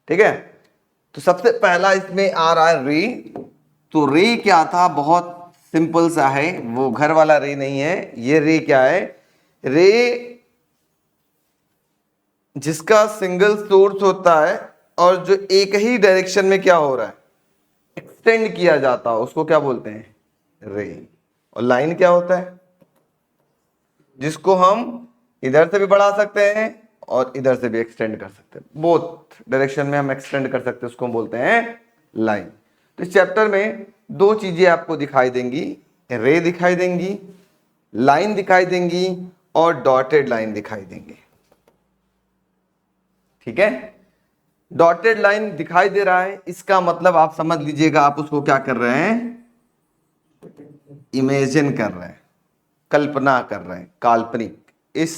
ठीक है, तो सबसे पहला इसमें आ रहा है रे। तो रे क्या था, बहुत सिंपल सा है, वो घर वाला रे नहीं है। ये रे क्या है, रे जिसका सिंगल सोर्स होता है और जो एक ही डायरेक्शन में क्या हो रहा है, एक्सटेंड किया जाता है, उसको क्या बोलते हैं, रे। और लाइन क्या होता है, जिसको हम इधर से भी बढ़ा सकते हैं और इधर से भी एक्सटेंड कर सकते हैं, बोथ डायरेक्शन में हम एक्सटेंड कर सकते हैं, उसको हम बोलते हैं लाइन। तो इस चैप्टर में दो चीजें आपको दिखाई देंगी, रे दिखाई देंगी, लाइन दिखाई देंगी और डॉटेड लाइन दिखाई देंगी। ठीक है, डॉटेड लाइन दिखाई दे रहा है, इसका मतलब आप समझ लीजिएगा, आप उसको क्या कर रहे हैं, इमेजिन कर रहे हैं, कल्पना कर रहे हैं, काल्पनिक। इस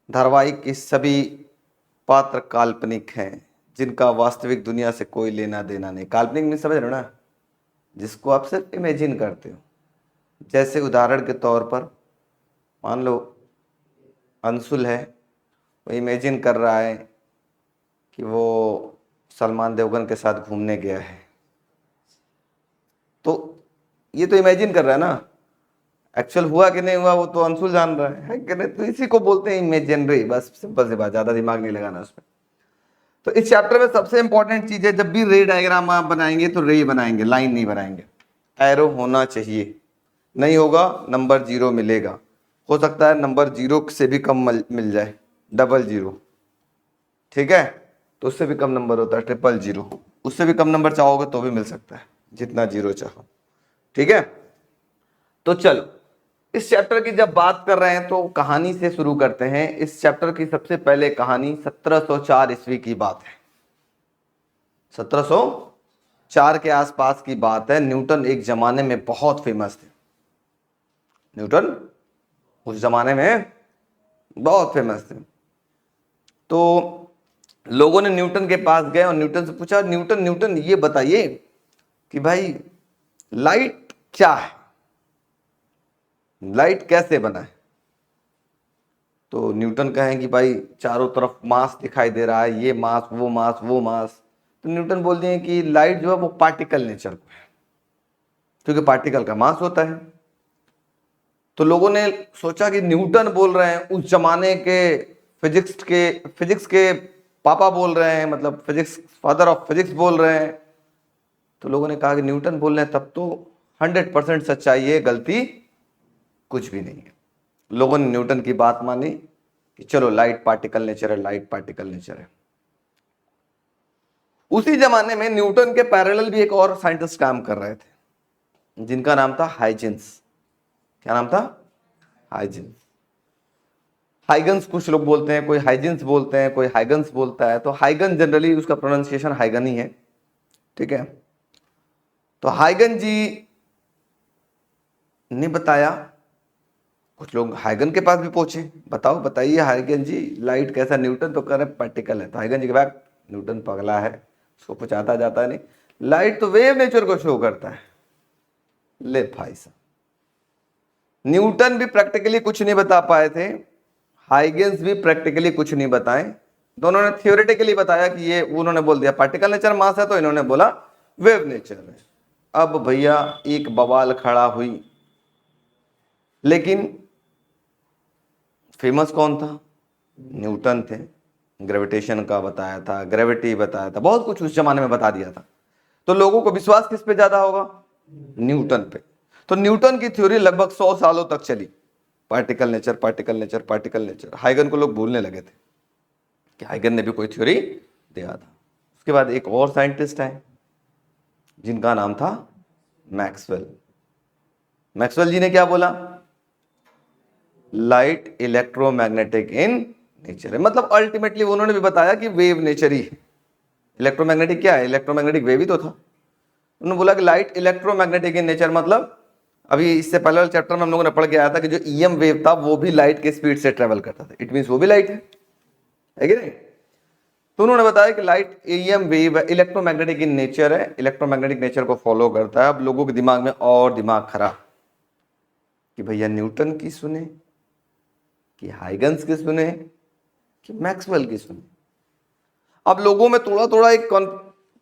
धारावाहिक के सभी पात्र काल्पनिक हैं, जिनका वास्तविक दुनिया से कोई लेना देना नहीं। काल्पनिक में समझ रहे हो ना, जिसको आप सिर्फ इमेजिन करते हो। जैसे उदाहरण के तौर पर मान लो अंशुल है, वो इमेजिन कर रहा है कि वो सलमान देवगन के साथ घूमने गया है, तो ये तो इमेजिन कर रहा है ना, एक्चुअल हुआ कि नहीं हुआ वो तो अंशुल जान रहा है कि नहीं। तो इसी को बोलते हैं इमेजिनरी, बस सिंपल सी बात, ज्यादा दिमाग नहीं लगाना उसमें। तो इस चैप्टर में सबसे इंपॉर्टेंट चीज है, जब भी रे डायग्राम आप बनाएंगे तो रे बनाएंगे, लाइन नहीं बनाएंगे। एरो होना चाहिए, नहीं होगा नंबर 0 मिलेगा। हो सकता है नंबर 0 से भी कम मिल जाए, 00, ठीक है, तो उससे भी कम नंबर होता है 000, उससे भी कम नंबर चाहोगे तो भी मिल सकता है, जितना 0 चाहो। ठीक है, तो चलो इस चैप्टर की जब बात कर रहे हैं तो कहानी से शुरू करते हैं। इस चैप्टर की सबसे पहले कहानी 1704 ईस्वी की बात है। 1704 के आसपास की बात है। न्यूटन एक जमाने में बहुत फेमस थे। न्यूटन उस जमाने में बहुत फेमस थे। तो लोगों ने न्यूटन के पास गए और न्यूटन से पूछा, न्यूटन न्यूटन ये बताइए कि भाई लाइट क्या है, लाइट कैसे बना है। तो न्यूटन कहें कि भाई चारों तरफ मास दिखाई दे रहा है, ये मास वो मास वो मास। तो न्यूटन बोलते हैं कि लाइट जो है वो पार्टिकल नेचर को है, क्योंकि पार्टिकल का मास होता है। तो लोगों ने सोचा कि न्यूटन बोल रहे हैं, उस जमाने के फिजिक्स के पापा बोल रहे हैं, मतलब फिजिक्स फादर ऑफ फिजिक्स बोल रहे हैं। तो लोगों ने कहा कि न्यूटन बोल रहे हैं तब तो 100% सच्चाई है, गलती कुछ भी नहीं है। लोगों ने न्यूटन की बात मानी कि चलो लाइट पार्टिकल नेचर है, लाइट पार्टिकल नेचर है। उसी जमाने में न्यूटन के पैरेलल भी एक और साइंटिस्ट काम कर रहे थे, जिनका नाम था हाइजेंस। क्या नाम था, हाइजेंस। हाइगन्स कुछ लोग बोलते हैं, कोई हाइजेंस बोलते हैं, कोई हाइगन्स बोलता है। तो हाइगन जनरली उसका प्रोनाउंसिएशन हाइगन ही है, ठीक है। तो हाइगन जी ने बताया, कुछ लोग हाइगन के पास भी पहुंचे, बताओ बताइए हाइगन जी लाइट कैसा। न्यूटन तो कह रहे पार्टिकल है। तो हाइगन जी के बाद, न्यूटन पगला है, उसको कुछ आता जाता नहीं, लाइट तो वेव नेचर को शो करता है। ले भाई साहब, न्यूटन भी प्रैक्टिकली कुछ नहीं बता पाए थे, हाइगेंस भी प्रैक्टिकली कुछ नहीं बताए। दोनों ने थियोरेटिकली बताया कि ये, उन्होंने बोल दिया पार्टिकल नेचर मास है, तो इन्होंने बोला वेव नेचर है। अब भैया एक बवाल खड़ा हुई। लेकिन फेमस कौन था, न्यूटन थे। ग्रेविटेशन का बताया था, ग्रेविटी बताया था, बहुत कुछ उस जमाने में बता दिया था। तो लोगों को विश्वास किस पे ज्यादा होगा, न्यूटन पे। तो न्यूटन की थ्योरी लगभग 100 सालों तक चली, particle nature particle nature particle nature. हाइगन को लोग भूलने लगे थे कि हाइगन ने भी कोई थ्योरी दिया था। उसके बाद एक और साइंटिस्ट आए, जिनका नाम था मैक्सवेल। मैक्सवेल जी ने क्या बोला, लाइट इलेक्ट्रोमैग्नेटिक इन नेचर है। मतलब अल्टीमेटली उन्होंने भी बताया कि वेव नेचर ही है। इलेक्ट्रोमैग्नेटिक क्या है, इलेक्ट्रोमैग्नेटिक वेव ही तो था। उन्होंने बोला कि लाइट इलेक्ट्रोमैग्नेटिक इन नेचर, मतलब अभी इससे पहले वाले चैप्टर में हम लोगों ने पढ़ के आया था कि जो ईएम वेव था वो भी लाइट के स्पीड से ट्रेवल करता था, इट मींस वो भी लाइट है कि नहीं। तो उन्होंने बताया कि लाइट ईएम वेव है, इलेक्ट्रोमैग्नेटिक इन नेचर है, इलेक्ट्रोमैग्नेटिक नेचर को फॉलो करता है। अब लोगों के दिमाग में और दिमाग खराब कि भैया न्यूटन की सुने कि हाइगन्स की सुने कि मैक्सवेल की सुनिए। अब लोगों में थोड़ा थोड़ा एक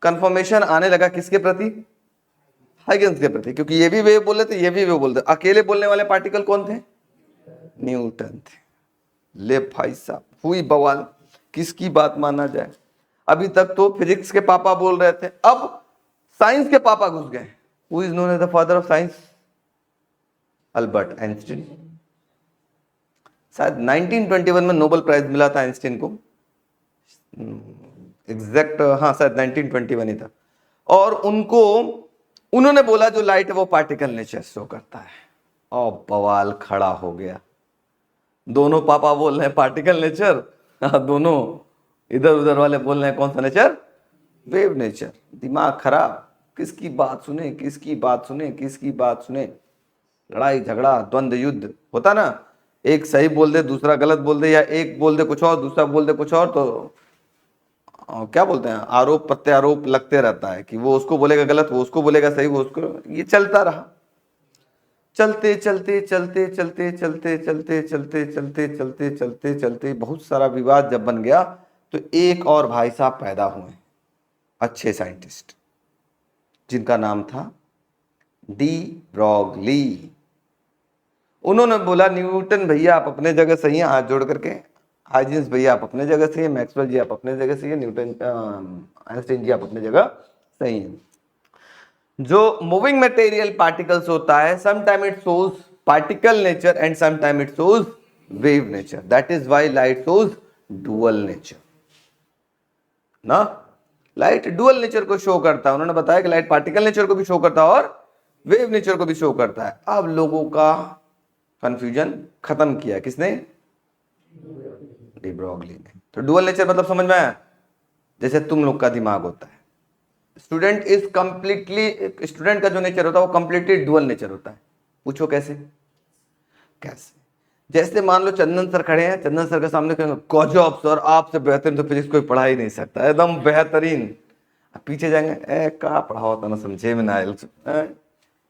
कंफर्मेशन आने लगा किसके प्रति, हाइगन्स के प्रति, क्योंकि ये भी वेव बोल रहे थे, ये भी वेव बोल रहे थे। अकेले बोलने वाले पार्टिकल कौन थे, न्यूटन थे। ले भाई साहब हुई बवाल, किसकी बात माना जाए। अभी तक तो फिजिक्स के पापा बोल रहे थे, अब साइंस के पापा घुस गए। Who is known as the father of science, Albert Einstein. शायद 1921 में नोबेल प्राइज मिला था आइंस्टीन को, एग्जैक्ट हाँ शायद 1921 ही था। और उन्होंने बोला जो लाइट है वो पार्टिकल नेचर शो करता है। और बवाल खड़ा हो गया, दोनों पापा बोल रहे हैं पार्टिकल नेचर, दोनों इधर उधर वाले बोल रहे हैं कौन सा नेचर, वेव नेचर। दिमाग खराब, किसकी बात सुने, किसकी बात सुने, किसकी बात सुने। लड़ाई झगड़ा द्वंद्व युद्ध होता ना, एक सही बोल दे दूसरा गलत बोल दे, या एक बोल दे कुछ और दूसरा बोल दे कुछ और, तो क्या बोलते हैं, आरोप प्रत्यारोप लगते रहता है कि वो उसको बोलेगा गलत, वो उसको बोलेगा सही, वो उसको, ये चलता रहा। चलते चलते चलते चलते चलते चलते चलते चलते चलते चलते चलते बहुत सारा विवाद जब बन गया, तो एक और भाई साहब पैदा हुए, अच्छे साइंटिस्ट, जिनका नाम था डी ब्रॉगली। उन्होंने बोला न्यूटन भैया आप अपने जगह सही हैं, हाथ जोड़ करके, हाइजेंस भैया आप अपने जगह सही है, मैक्सवेल जी आप अपने जगह सही है, न्यूटन आइंस्टीन जी आप अपने जगह सही है। जो मूविंग मटेरियल पार्टिकल्स होता है, sometime it shows particle nature and sometime it shows wave nature, that is why light shows dual nature ना। लाइट डुअल नेचर को शो करता है, उन्होंने बताया कि लाइट पार्टिकल नेचर को भी शो करता है और वेव नेचर को भी शो करता है। अब लोगों का कंफ्यूजन खत्म किया किसने, डी ब्रॉगली ने। तो डुअल नेचर मतलब समझ में आया, जैसे तुम लोग का दिमाग होता है, स्टूडेंट इज कंप्लीटली, स्टूडेंट का जो नेचर होता है वो कंप्लीटली डुअल नेचर होता है। पूछो कैसे, कैसे, जैसे मान लो चंदन सर खड़े हैं, चंदन सर के सामने कहेंगे गजब सर आपसे बेहतरीन तो फिजिक्स कोई पढ़ा ही नहीं सकता, एकदम बेहतरीन। पीछे जाएंगे ए का पढ़ा होता ना समझे में ना आए,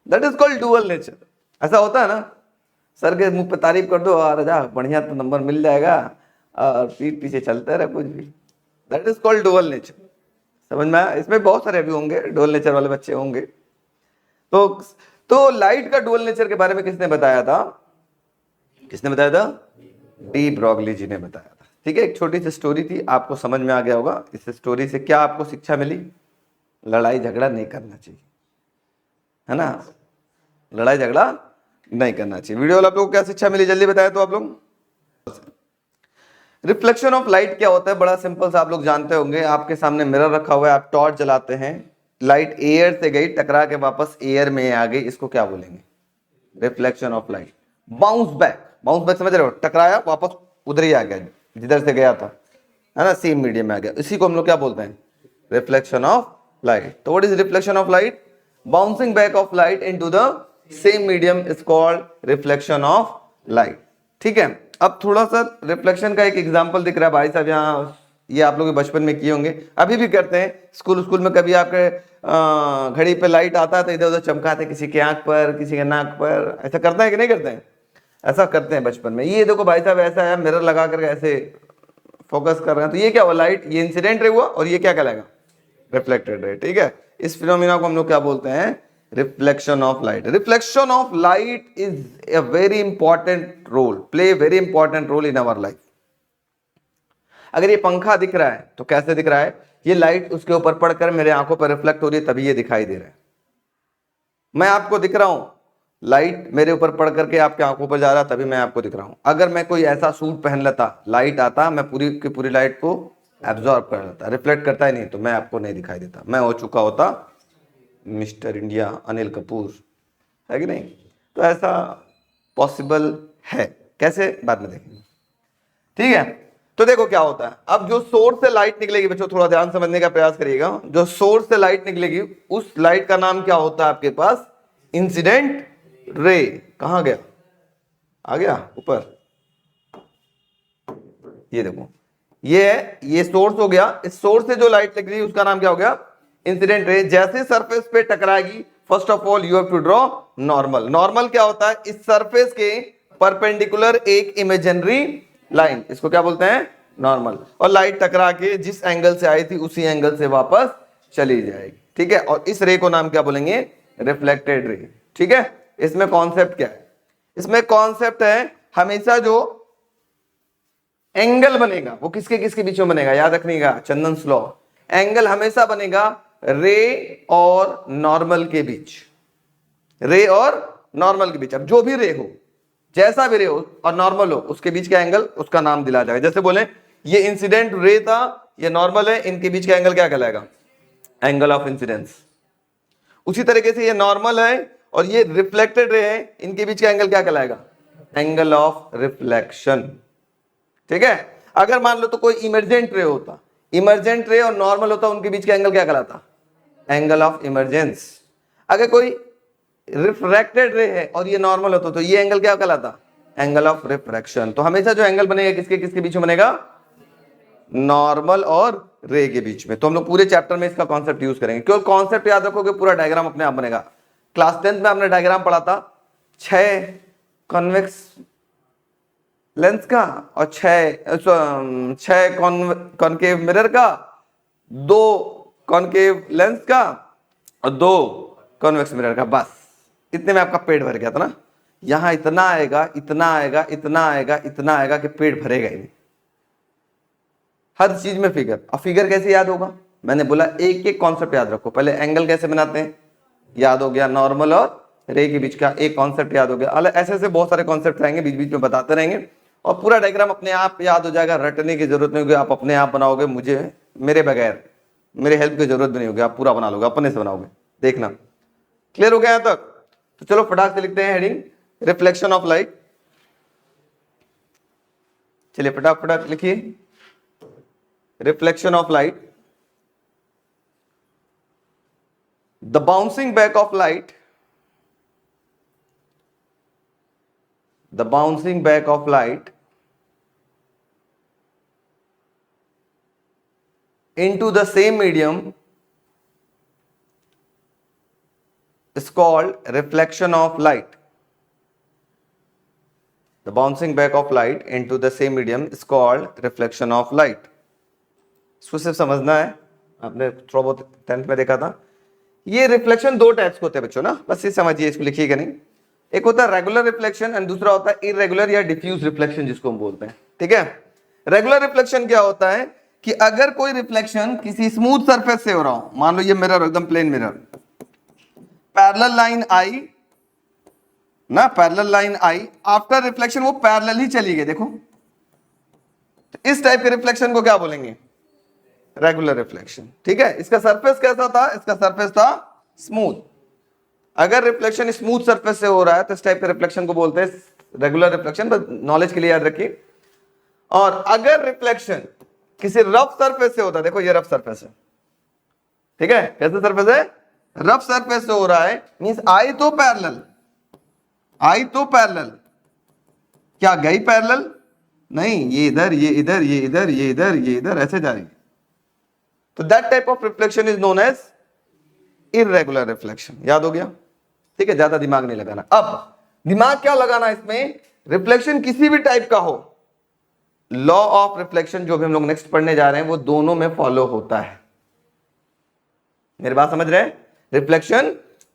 that is called dual nature. ऐसा होता है ना, सर के मुंह पे तारीफ कर दो और जा बढ़िया तो नंबर मिल जाएगा, और पीठ पीछे चलते रहे कुछ भी, that is called dual nature. समझ में आया, इसमें बहुत सारे भी होंगे डुअल नेचर वाले बच्चे होंगे। तो लाइट का डुअल नेचर के बारे में किसने बताया था, किसने बताया था, डी ब्रॉगली जी ने बताया था। ठीक है, एक छोटी सी स्टोरी थी, आपको समझ में आ गया होगा। इस स्टोरी से क्या आपको शिक्षा मिली, लड़ाई झगड़ा नहीं करना चाहिए, है ना, लड़ाई झगड़ा नहीं करना चाहिए। वीडियो आप लोगों को क्या शिक्षा मिली जल्दी बताया तो आप लोग। रिफ्लेक्शन ऑफ लाइट क्या होता है, बड़ा सिंपल सा आप लोग जानते होंगे। आपके सामने मिरर रखा हुआ है, आप टॉर्च जलाते हैं, लाइट एयर से गई टकरा के वापस एयर में आ गई, इसको क्या बोलेंगे, reflection of light. Bounce back, bounce back समझ रहे हो, टकराया वापस उधर ही आ गया जिधर से गया था, है ना, सेम मीडियम में आ गया, इसी को हम लोग क्या बोलते हैं, रिफ्लेक्शन ऑफ लाइट। तो what is reflection of light, bouncing back of light into the same medium is called reflection of light. ठीक है, अब थोड़ा सा रिफ्लेक्शन का एक एग्जांपल दिख रहा है भाई साहब यहाँ, ये आप लोग बचपन में किए होंगे, अभी भी करते हैं, स्कूल में कभी आपके घड़ी पे लाइट आता है तो इधर उधर चमकाते हैं, किसी के आंख पर किसी के नाक पर, ऐसा करते हैं कि नहीं करते हैं, ऐसा करते हैं बचपन में। ये देखो भाई साहब ऐसा है, मिरर लगा करके ऐसे फोकस कर रहे हैं, तो ये क्या हुआ, लाइट, ये इंसिडेंट रे हुआ और ये क्या कहलाएगा, रिफ्लेक्टेड रे। ठीक है, इस फिनोमिना को हम लोग क्या बोलते हैं, reflection of light. Reflection of light is a very important role, play very important role in our life. अगर ये पंखा दिख रहा है तो कैसे दिख रहा है, ये लाइट उसके ऊपर पड़कर मेरे आंखों पर रिफ्लेक्ट हो रही है तभी ये दिखाई दे रहा है। मैं आपको दिख रहा हूं, लाइट मेरे ऊपर पड़ करके आपके आंखों पर जा रहा तभी मैं आपको दिख रहा हूं। अगर मैं कोई ऐसा सूट पहन लेता, लाइट आता, मैं पूरी की पूरी लाइट को एब्जॉर्ब कर लेता, रिफ्लेक्ट करता ही नहीं, तो मैं आपको नहीं दिखाई देता, मैं हो चुका होता मिस्टर इंडिया अनिल कपूर, है कि नहीं। तो ऐसा पॉसिबल है, कैसे बाद में देखेंगे। ठीक है, तो देखो क्या होता है, अब जो सोर्स से लाइट निकलेगी, बच्चों थोड़ा ध्यान समझने का प्रयास करिएगा, जो सोर्स से लाइट निकलेगी उस लाइट का नाम क्या होता है आपके पास, इंसिडेंट रे। कहां गया, आ गया ऊपर, ये देखो, ये सोर्स हो गया, इस सोर्स से जो लाइट निकली उसका नाम क्या हो गया, इंसिडेंट रे। जैसे सरफेस पे टकराएगी, first of all you have to draw normal. Normal क्या होता है, इस सरफेस के परपेंडिकुलर एक इमेजिनरी लाइन, इसको क्या बोलते हैं, नॉर्मल, और लाइट टकरा के जिस एंगल से आई थी उसी एंगल से वापस चली जाएगी, ठीक है। और इस रे को नाम क्या बोलेंगे, रिफ्लेक्टेड रे, ठीक है। इसमें कॉन्सेप्ट क्या है, इसमें कॉन्सेप्ट है हमेशा जो एंगल बनेगा वो किसके किसके बीच में बनेगा, याद रखिएगा चंदन लॉ, एंगल हमेशा बनेगा रे और नॉर्मल के बीच, रे और नॉर्मल के बीच। अब जो भी रे हो, जैसा भी रे हो और नॉर्मल हो, उसके बीच का एंगल उसका नाम दिला जाएगा। जैसे बोले ये इंसिडेंट रे था, ये नॉर्मल है, इनके बीच का एंगल क्या कहलाएगा, एंगल ऑफ इंसिडेंस। उसी तरीके से ये नॉर्मल है और ये रिफ्लेक्टेड रे है, इनके बीच का एंगल क्या कहलाएगा, एंगल ऑफ रिफ्लेक्शन, ठीक है। अगर मान लो तो कोई इमरजेंट रे होता, इमरजेंट रे और नॉर्मल होता, उनके बीच का एंगल क्या कहलाता, एंगल ऑफ इमरजेंस। अगर कोई रिफ्रैक्टेड रे है और ये नॉर्मल होता तो ये एंगल क्या कहलाता, एंगल ऑफ रिफ्रैक्शन। तो हमेशा जो एंगल बनेगा किसके किसके बीच में बनेगा, नॉर्मल और रे के बीच में। तो हम लोग पूरे चैप्टर में इसका कॉन्सेप्ट यूज करेंगे, केवल कॉन्सेप्ट याद रखोगे, पूरा डायग्राम अपने आप बनेगा। क्लास 10 में हमने डायग्राम पढ़ा था 6 कॉन्वेक्स लेंस का और 6 कॉनकेव मिरर का, 2 कॉनकेव लेंस का और 2 कॉन्वेक्स मिरर का, बस इतने में आपका पेट भर गया था ना। यहां इतना आएगा, इतना आएगा, इतना आएगा, इतना आएगा कि पेट भरेगा ही नहीं, हर चीज में फिगर। और फिगर कैसे याद होगा, मैंने बोला एक एक कॉन्सेप्ट याद रखो। पहले एंगल कैसे बनाते हैं याद हो गया, नॉर्मल और रे के बीच का एक कॉन्सेप्ट याद हो गया। अलग ऐसे ऐसे बहुत सारे कॉन्सेप्ट रहेंगे, बीच बीच में बताते रहेंगे और पूरा डायग्राम अपने आप याद हो जाएगा, रटने की जरूरत नहीं होगी, आप अपने आप बनाओगे, मुझे मेरे बगैर, मेरे हेल्प की जरूरत भी नहीं होगी, आप पूरा बना लोगे, अपने से बनाओगे, देखना। क्लियर हो गया यहां तक? तो चलो फटाक से लिखते हैं हेडिंग, रिफ्लेक्शन ऑफ लाइट। चलिए फटाक फटाक लिखिए, reflection of light. The bouncing back of light, the bouncing back of light into the same medium is called reflection of light. The bouncing back of light into the same medium is called reflection of light. इसको सिर्फ समझना है, आपने थोड़ा बहुत 10th में देखा था। ये रिफ्लेक्शन 2 टाइप्स के होते हैं बच्चों ना, बस ये समझिए, इसको लिखिएगा नहीं। एक होता है रेगुलर रिफ्लेक्शन एंड दूसरा होता है इरेगुलर या डिफ्यूज रिफ्लेक्शन जिसको हम बोलते हैं, ठीक है। रेगुलर रिफ्लेक्शन क्या होता है कि अगर कोई रिफ्लेक्शन किसी स्मूथ सरफेस से हो रहा हो, मान लो ये मिरर एकदम प्लेन मिरर, पैरेलल लाइन आई ना, पैरेलल लाइन आई, आफ्टर रिफ्लेक्शन वो पैरेलल ही चली गई, देखो, तो इस टाइप के रिफ्लेक्शन को क्या बोलेंगे, रेगुलर रिफ्लेक्शन, ठीक है। इसका सरफेस कैसा था, इसका सरफेस था स्मूथ। अगर रिफ्लेक्शन स्मूथ सरफेस से हो रहा है तो इस टाइप के रिफ्लेक्शन को बोलते हैं रेगुलर रिफ्लेक्शन, बस नॉलेज के लिए याद रखिए। और अगर रिफ्लेक्शन किसी रफ सरफेस से होता है, देखो ये रफ सरफेस है, ठीक है, कैसे सरफेस है, रफ सरफेस से हो रहा है, मींस आई तो पैरेलल, आई तो पैरेलल, क्या गई पैरेलल नहीं, ये इधर, ये इधर, ये इधर, ये इधर, ये इधर, ऐसे जाएगी, तो that type of reflection is known as irregular reflection. याद हो गया, ठीक है, ज्यादा दिमाग नहीं लगाना। अब दिमाग क्या लगाना इसमें, रिफ्लेक्शन किसी भी टाइप का हो, लॉ ऑफ रिफ्लेक्शन जो भी हम लोग नेक्स्ट पढ़ने जा रहे हैं वो दोनों में फॉलो होता है। मेरी बात समझ रहे हैं, रिफ्लेक्शन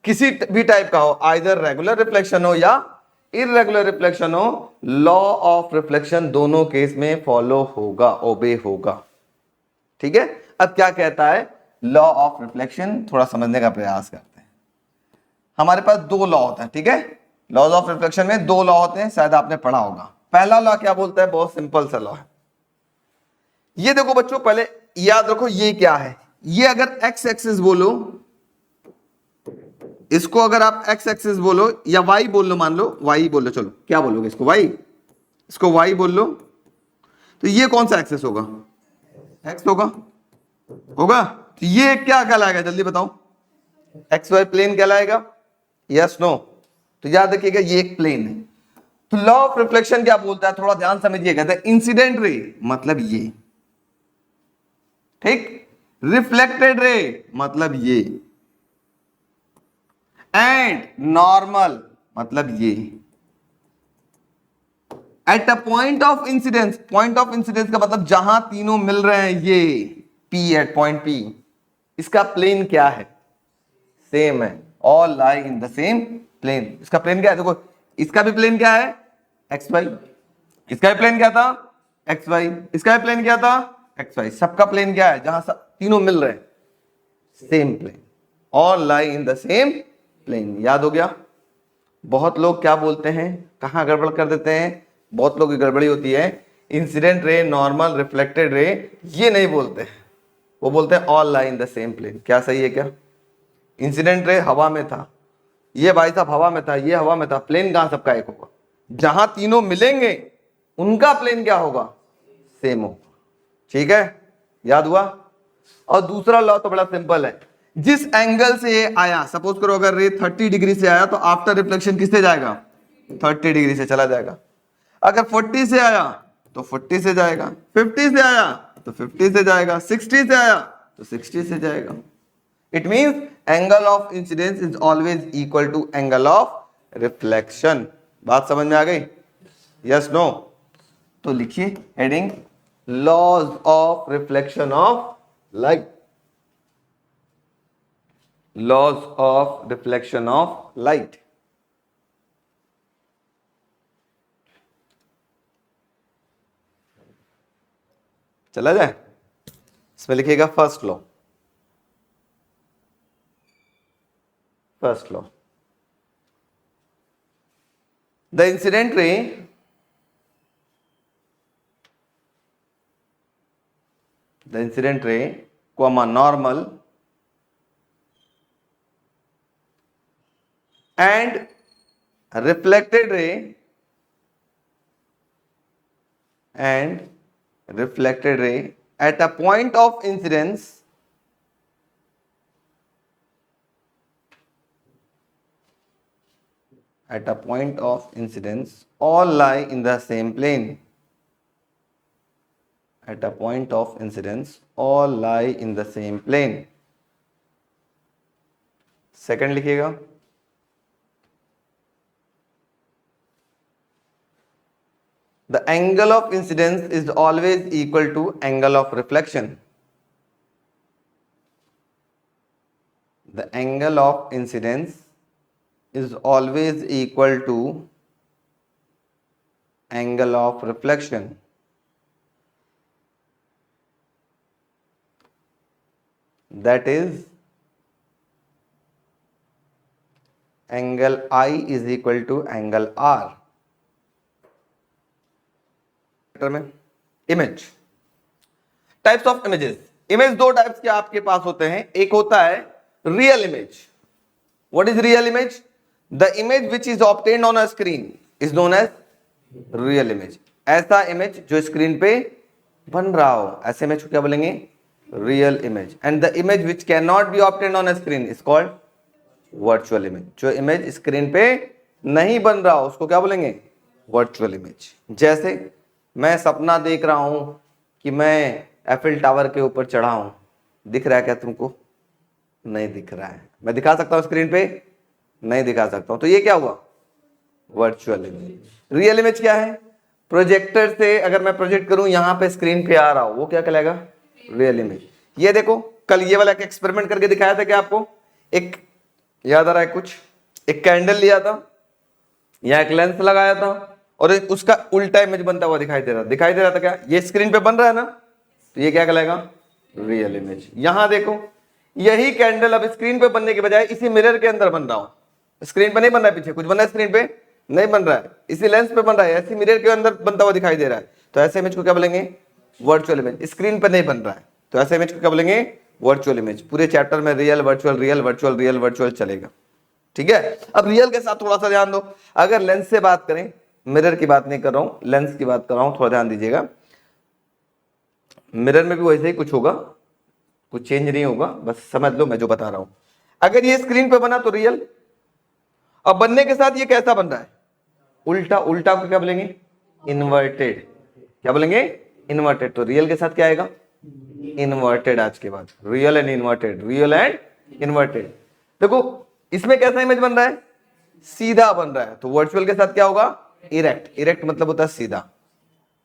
किसी भी टाइप का हो, आइदर रेगुलर रिफ्लेक्शन हो या इरेगुलर रिफ्लेक्शन हो, लॉ ऑफ रिफ्लेक्शन दोनों केस में फॉलो होगा, ओबे होगा, ठीक है। अब क्या कहता है लॉ ऑफ रिफ्लेक्शन, थोड़ा समझने का प्रयास करते हैं। हमारे पास 2 लॉ होते हैं, ठीक है, लॉज ऑफ रिफ्लेक्शन में 2 लॉ होते हैं, शायद आपने पढ़ा होगा। पहला लॉ क्या बोलता है, बहुत सिंपल सा लॉ है, ये देखो बच्चों, पहले याद रखो ये क्या है, ये अगर एक्स एक्सिस बोलो, इसको अगर आप एक्स एक्सिस बोलो या वाई बोल लो, मान लो वाई बोल लो, चलो क्या बोलोगे इसको, वाई, इसको वाई बोल लो, तो ये कौन सा एक्सिस होगा, एक्स होगा, होगा। तो ये क्या कहलाएगा, जल्दी बताओ, एक्स वाई प्लेन कहलाएगा, यस नो, तो याद रखिएगा ये एक प्लेन है। तो लॉ ऑफ रिफ्लेक्शन क्या बोलता है, थोड़ा ध्यान समझिए, कहता है इंसिडेंट रे मतलब ये, ठीक, रिफ्लेक्टेड रे मतलब ये, एंड नॉर्मल मतलब ये, at a point of incidence, point of incidence का मतलब जहां तीनों मिल रहे हैं, ये P एट पॉइंट P, इसका प्लेन क्या है? सेम है, all lie in the same plane. इसका प्लेन क्या है? देखो इसका भी प्लेन क्या है? X Y. इसका भी प्लेन क्या था? X Y. इसका भी प्लेन क्या था? X Y. सबका प्लेन क्या है? जहां सब तीनों मिल रहे हैं, same plane, all lie in the same plane. याद हो गया? बहुत लोग क्या बोलते हैं, कहां गड़बड़ कर देते हैं, बहुत लोग की गड़बड़ी होती है, incident ray, normal, reflected ray, ये नहीं बोलते हैं, वो बोलते हैं all lie in the same plane. क्या सही है क्या? इंसिडेंट रे हवा में था, ये भाई साहब हवा में था, ये हवा में था, प्लेन कहां सबका एक होगा? जहां तीनों मिलेंगे उनका प्लेन क्या होगा? सेम होगा। ठीक है, याद हुआ? और दूसरा लॉ तो बड़ा सिंपल है, जिस एंगल से ये आया, सपोज करो अगर रे 30 डिग्री से आया तो आफ्टर रिफ्लेक्शन किससे जाएगा? 30 डिग्री से चला जाएगा। अगर 40 से आया तो 40 से जाएगा, 50 से आया तो 50 से जाएगा, 60 से आया तो 60 से जाएगा। It means angle of incidence is always equal to angle of reflection. बात समझ में आ गई? Yes no? तो लिखिए heading, laws of reflection of light, laws of reflection of light. चला जाए, इसमें लिखिएगा first law. First law, the incident ray comma normal and reflected ray at a point of incidence all lie in the same plane. At a point of incidence all lie in the same plane. Second लिखिएगा, the angle of incidence is always equal to angle of reflection. The angle of incidence is always equal to angle of reflection. That is angle I is equal to angle R. में image, types of images. Image दो types के आपके पास होते हैं, एक होता है real image. What is real image? The image which is obtained on a screen is known as real image. ऐसा इमेज जो स्क्रीन पे बन रहा हो, ऐसे इमेज को क्या बोलेंगे? Real image. And the image which can not be obtained on a screen is called virtual image. जो इमेज स्क्रीन पे नहीं बन रहा हो उसको क्या बोलेंगे? Virtual image. जैसे मैं सपना देख रहा हूं कि मैं एफिल टावर के ऊपर चढ़ा हूं, दिख रहा है क्या तुमको? नहीं दिख रहा है। मैं दिखा सकता हूं स्क्रीन पे? नहीं दिखा सकता हूं। तो ये क्या हुआ? Virtual image. रियल इमेज क्या है? प्रोजेक्टर से अगर मैं प्रोजेक्ट करूं, यहां पे स्क्रीन पे आ रहा हूं, वो क्या कहलाएगा? Real image. ये देखो, कल ये वाला एक एक्सपेरिमेंट करके दिखाया था क्या आपको? एक याद आ रहा है कुछ? एक कैंडल लिया था, यहां एक लेंस लगाया था और उसका उल्टा इमेज बनता हुआ दिखाई दे रहा था क्या? ये स्क्रीन पे बन रहा है ना, तो ये क्या कहलाएगा? Real image. यहां देखो, यही कैंडल अब स्क्रीन पे बनने के बजाय इसी मिरर के अंदर बन रहा हूं। स्क्रीन पे नहीं बन रहा है, पीछे कुछ बन रहा है, स्क्रीन पे नहीं बन रहा है, इसी लेंस पे बन रहा है, ऐसी मिरर के अंदर बनता हुआ दिखाई दे रहा है। तो ऐसे इमेज को क्या बोलेंगे? Virtual image. स्क्रीन पे नहीं बन रहा है तो ऐसे इमेज को क्या बोलेंगे? Virtual image. पूरे चैप्टर में real virtual real virtual real virtual चलेगा। ठीक है, अब रियल के साथ थोड़ा सा ध्यान दो। अगर लेंस से बात करें, मिरर की बात नहीं कर रहा हूं, लेंस की बात कर रहा हूं, थोड़ा ध्यान दीजिएगा। मिरर में भी वैसे ही कुछ होगा, कुछ चेंज नहीं होगा, बस समझ लो मैं जो बता रहा हूं। अगर ये स्क्रीन पे बना तो रियल, अब बनने के साथ ये कैसा बन रहा है? उल्टा। उल्टा को क्या बोलेंगे? इन्वर्टेड। क्या बोलेंगे? इन्वर्टेड। तो रियल के साथ क्या आएगा? इन्वर्टेड। आज के बाद real and inverted, real and inverted. देखो इसमें कैसा इमेज बन रहा है? सीधा बन रहा है। तो वर्चुअल के साथ क्या होगा? इरेक्ट, इरेक्ट मतलब होता है सीधा,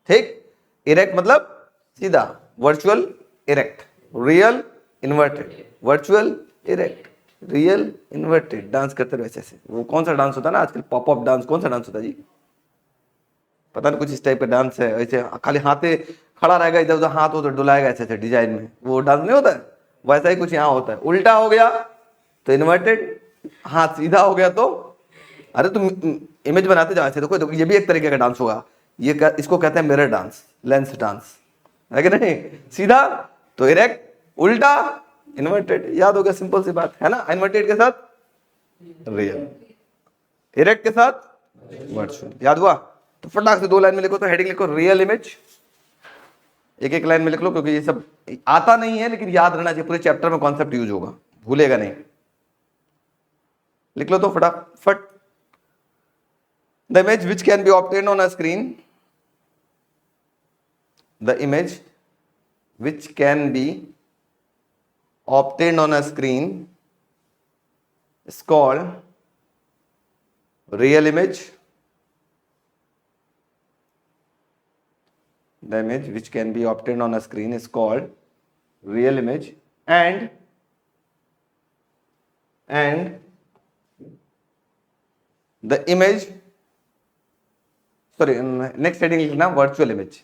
ठीक, इरेक्ट मतलब सीधा, virtual erect, real inverted, virtual erect, real inverted. Dance करते रहे वैसे से। वो कौन सा डांस होता है ना आजकल, पॉप अप डांस, कौन सा डांस होता है जी, पता नहीं, कुछ इस टाइप का डांस है, ऐसे खाली हाथे खड़ा रहेगा, इधर उधर हाथ उधर डुलाएगा ऐसे ऐसे डिजाइन में, वो डांस नहीं होता है, वैसा ही कुछ यहाँ होता है। उल्टा हो गया तो इन्वर्टेड, हाथ सीधा हो गया तो, अरे तुम इमेज बनाते जाओ ऐसे, देखो ये भी एक तरीके का डांस होगा, इसको कहते हैं मिरर डांस, लेंस डांस, है कि नहीं, सीधा तो इरेक्ट, उल्टा इन्वर्टेड, याद हो गया, सिंपल सी बात है ना। इन्वर्टेड के साथ रियल, इरेक्ट के साथ वर्चुअल, याद हुआ। तो फटाक से 2 लाइन में लिखो, तो हेडिंग लिखो रियल इमेज, एक एक लाइन में लिख लो, क्योंकि ये सब आता नहीं है लेकिन याद रहना चाहिए, पूरे चैप्टर में कॉन्सेप्ट यूज होगा, भूलेगा नहीं। लिख लो तो फटाफट। The image which can be obtained on a screen, the image which can be obtained on a screen is called real image. The image which can be obtained on a screen is called real image, and the image, sorry, next heading लिखना virtual image,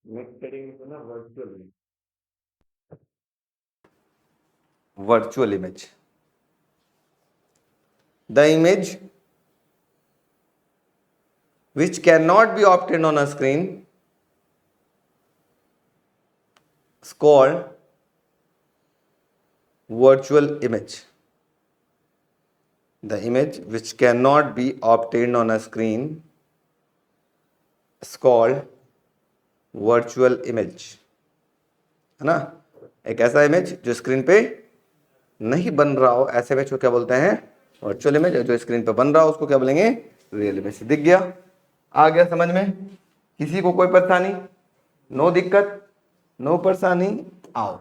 next heading लिखना virtual image, virtual image. The image which cannot be obtained on a screen is called virtual image. The image which cannot be obtained on a screen is called virtual image, है ना। एक ऐसा image जो screen पे नहीं बन रहा हो, ऐसे इमेज को क्या बोलते हैं, वर्चुअल इमेज। जो स्क्रीन पे बन रहा हो उसको क्या बोलेंगे, रियल इमेज। दिख गया, आ गया समझ में, किसी को कोई परेशानी, नो दिक्कत, नो परेशानी, आओ।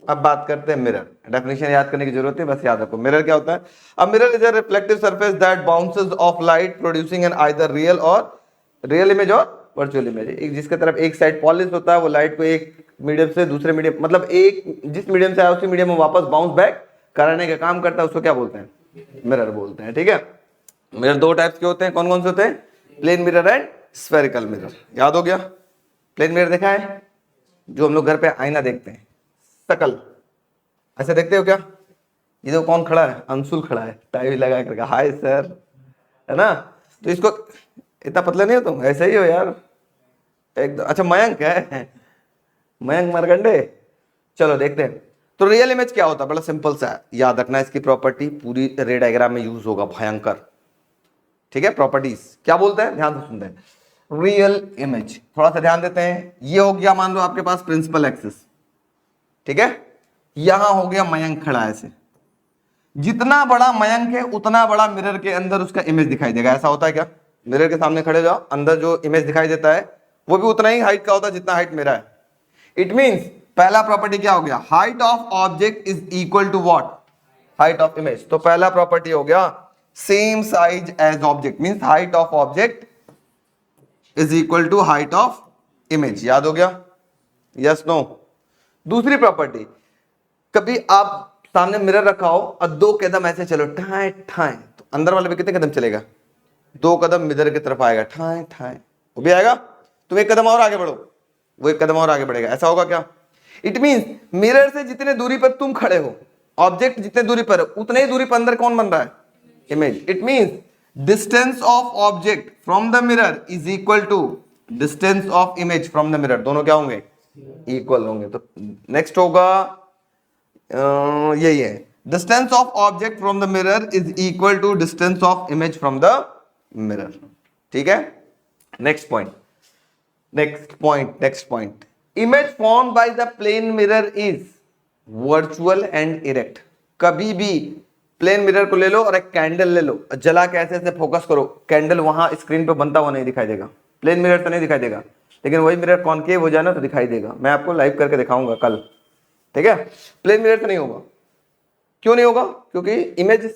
अब बात करते हैं मिरर। डेफिनेशन याद करने की जरूरत है, बस याद रखो मिरर क्या होता है। अब mirror is a reflective surface that bounces off light producing an either real और रियल इमेज और वर्चुअल इमेज। एक जिसके तरफ एक साइड पॉलिश होता है, वो लाइट को एक मीडियम से दूसरे मीडियम, मतलब एक जिस मीडियम से आया उसी मीडियम में वापस बाउंस बैक कराने का काम करता है, उसको क्या बोलते हैं, मिरर बोलते हैं। ठीक है, मिरर 2 टाइप्स के होते हैं, कौन कौन से होते हैं, plane mirror and spherical mirror. याद हो गया। प्लेन मिरर देखा है, जो हम लोग घर पे आईना देखते हैं, शकल ऐसे देखते हो क्या। ये तो कौन खड़ा है, अंशुल खड़ा है, टाई लगा करके, हाय सर, है ना। तो इसको इतना पतला नहीं हो तुम, ऐसे ही हो यार एकदम। अच्छा मयंक है, मयंक मरगंडे। चलो देखते हैं। तो रियल इमेज क्या होता है, बड़ा सिंपल सा है, याद रखना इसकी प्रॉपर्टी पूरी रे डायग्राम में यूज होगा, भयंकर। ठीक है, प्रॉपर्टीज क्या बोलते हैं, ध्यान से सुनते हैं। रियल इमेज, थोड़ा सा ध्यान देते हैं। ये हो गया मान लो आपके पास प्रिंसिपल एक्सिस, ठीक है, यहां हो गया मयंक खड़ा ऐसे। जितना बड़ा मयंक है उतना बड़ा मिरर के अंदर उसका इमेज दिखाई देगा। ऐसा होता है क्या, मिरर के सामने खड़े जाओ, अंदर जो इमेज दिखाई देता है वो भी उतना ही हाइट का होता है जितना हाइट मेरा है। इट मींस पहला प्रॉपर्टी क्या हो गया, height of object is equal to what, height of image. तो पहला प्रॉपर्टी हो गया same size as object, means height of object is equal to height of image. याद हो गया, यस नो। दूसरी प्रॉपर्टी, कभी आप सामने मिरर रखा हो और 2 कदम ऐसे चलो ठाए ठाए, तो अंदर वाले पे कितने कदम चलेगा, 2 कदम मिरर की तरफ आएगा, ठाए ठाए, वो भी आएगा। तुम 1 कदम और आगे बढ़ो, वो 1 कदम और आगे बढ़ेगा। ऐसा होगा क्या, इट मींस मिरर से जितने दूरी पर तुम खड़े हो, ऑब्जेक्ट जितने दूरी पर है, उतने ही दूरी पर अंदर कौन बन रहा है, image. It means distance of object from the mirror is equal to distance of image from the mirror, दोनों क्या होंगे, इक्वल होंगे। तो नेक्स्ट होगा यही है, distance of object from the mirror is equal to distance of image from the mirror. ठीक है, next point, next point, image form by the plane mirror is virtual and erect. कभी भी plane mirror को ले लो और एक candle ले लो, जला के ऐसे ऐसे फोकस करो, कैंडल वहां स्क्रीन पे बनता हुआ नहीं दिखाई देगा, प्लेन मिरर तो नहीं दिखाई देगा, लेकिन वही मिरर कॉनकेव हो जाए ना तो दिखाई देगा। मैं आपको लाइव करके दिखाऊंगा कल, ठीक है। प्लेन मिरर तो नहीं होगा, क्यों नहीं होगा, क्योंकि इमेज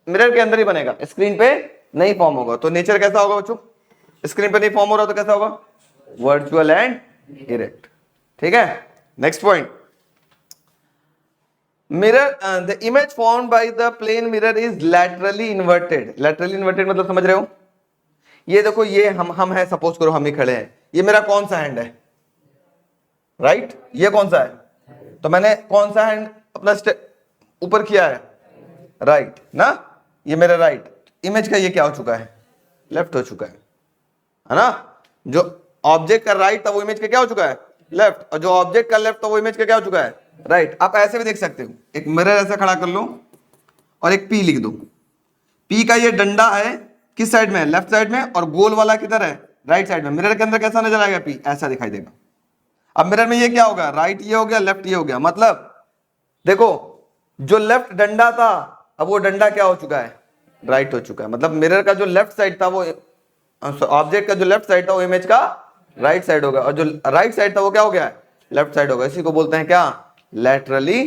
मिरर के अंदर ही बनेगा, स्क्रीन पे नहीं फॉर्म होगा। तो नेचर कैसा होगा बच्चों? स्क्रीन पर नहीं फॉर्म हो रहा तो कैसा होगा? Virtual and erect. ठीक है, next point, mirror the image formed by the plane mirror is laterally inverted. Laterally inverted मतलब समझ रहे हो? ये देखो, ये हम है, सपोज करो हम ही खड़े हैं, ये मेरा कौन सा हैंड है? राइट। ये कौन सा है? तो मैंने कौन सा हैंड अपना ऊपर किया है? राइट ना, ये मेरा राइट। इमेज का ये क्या हो चुका है? लेफ्ट हो चुका है ना? जो ऑब्जेक्ट का राइट था वो इमेज का क्या हो चुका है? लेफ्ट। और जो ऑब्जेक्ट का लेफ्ट था वो इमेज का क्या हो चुका है? राइट। आप ऐसे भी देख सकते हो, एक मिरर ऐसा खड़ा कर लो और एक पी लिख दो। पी का ये डंडा है किस साइड में है? लेफ्ट साइड में। और गोल वाला किधर है? राइट साइड में। मिरर के अंदर कैसा नजर आएगा? पी ऐसा दिखाई देगा। अब मिरर में ये क्या होगा? राइट ये हो गया, लेफ्ट ये हो गया। मतलब देखो, जो लेफ्ट डंडा था, अब वो डंडा क्या हो चुका है? राइट हो चुका है। मतलब मिरर का जो लेफ्ट साइड था वो, ऑब्जेक्ट का जो लेफ्ट साइड था वो इमेज का राइट साइड होगा, और जो राइट साइड था वो क्या हो गया? लेफ्ट साइड होगा। इसी को बोलते हैं क्या? लैटरली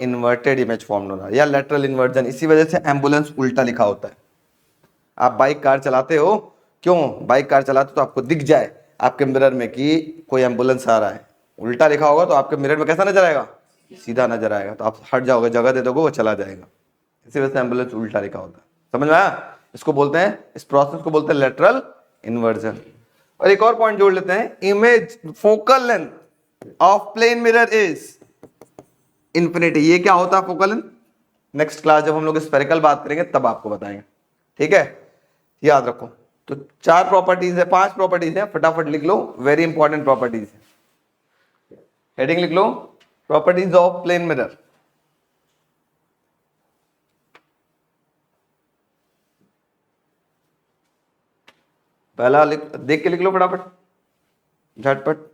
इन्वर्टेड इमेज फॉर्म होना या लैटरल इन्वर्जन। इसी वजह से एम्बुलेंस उल्टा लिखा होता है। आप बाइक कार चलाते हो, क्यों बाइक कार चलाते हो? तो आपको दिख जाए आपके मिरर में कि कोई एम्बुलेंस आ रहा है, उल्टा लिखा होगा तो आपके मिरर में कैसा नजर आएगा? सीधा नजर आएगा। तो आप हट जाओगे, जगह दे दोगे, वो चला जाएगा। इसी वजह से एम्बुलेंस उल्टा लिखा होता है। समझ में आया? इसको बोलते हैं, इस प्रोसेस को बोलते हैं लेटरल इन्वर्जन। और एक और पॉइंट जोड़ लेते हैं, image focal length of plane mirror is infinity. ये क्या होता है फोकल लेंथ? नेक्स्ट क्लास जब हम लोग स्फेरिकल बात करेंगे तब आपको बताएंगे। ठीक है, याद रखो। तो 4 प्रॉपर्टीज है, 5 प्रॉपर्टीज है, फटाफट लिख लो, वेरी इंपॉर्टेंट प्रॉपर्टीज है। हेडिंग लिख लो, प्रॉपर्टीज ऑफ प्लेन मिरर। पहला देख के लिख लो फटाफट, झटपट।